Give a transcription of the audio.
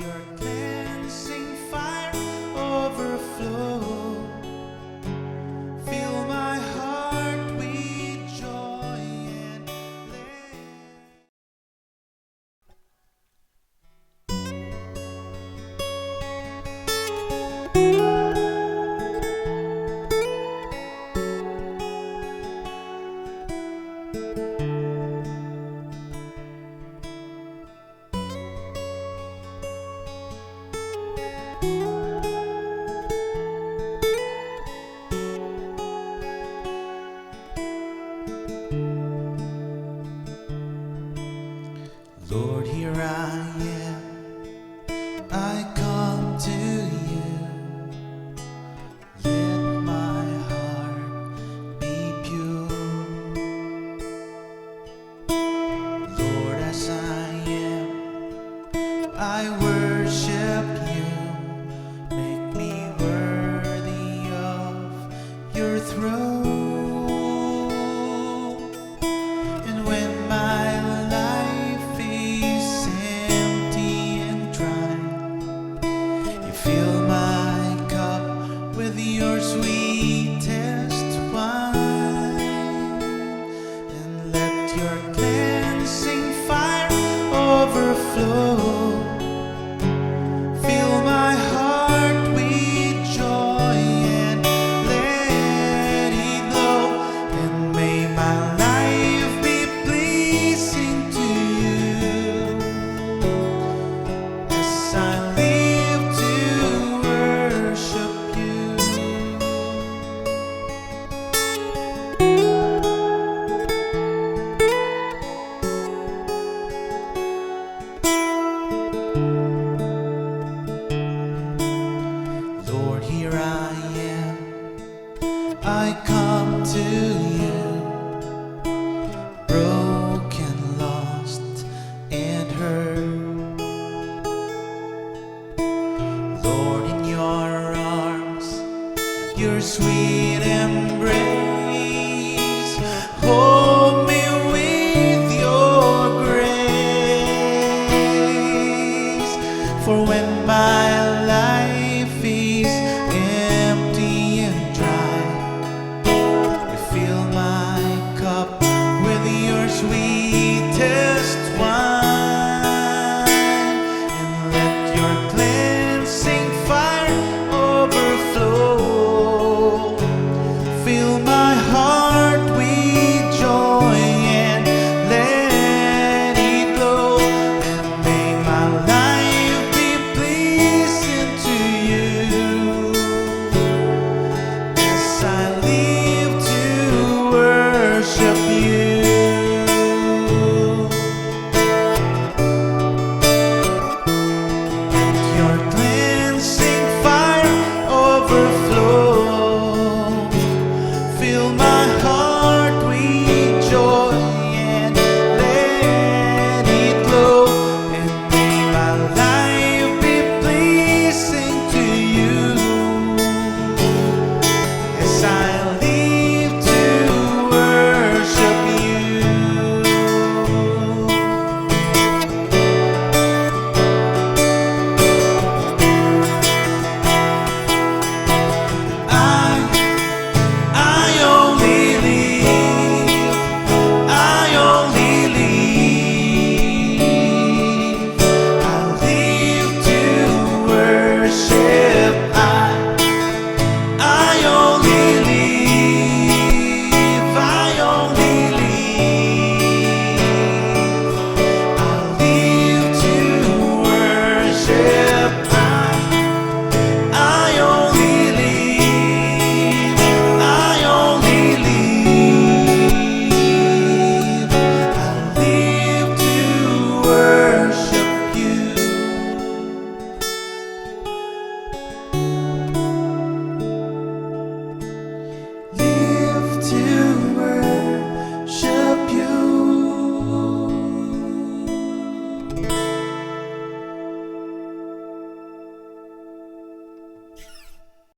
your cleansing fire overflow. Fill my heart with joy and Lord, here I am, I come to you. Let my heart be pure. Lord, as I am, I worship you. Make me worthy of your throne. And when my fill my cup with your sweetest wine, and let your cleansing fire overflow.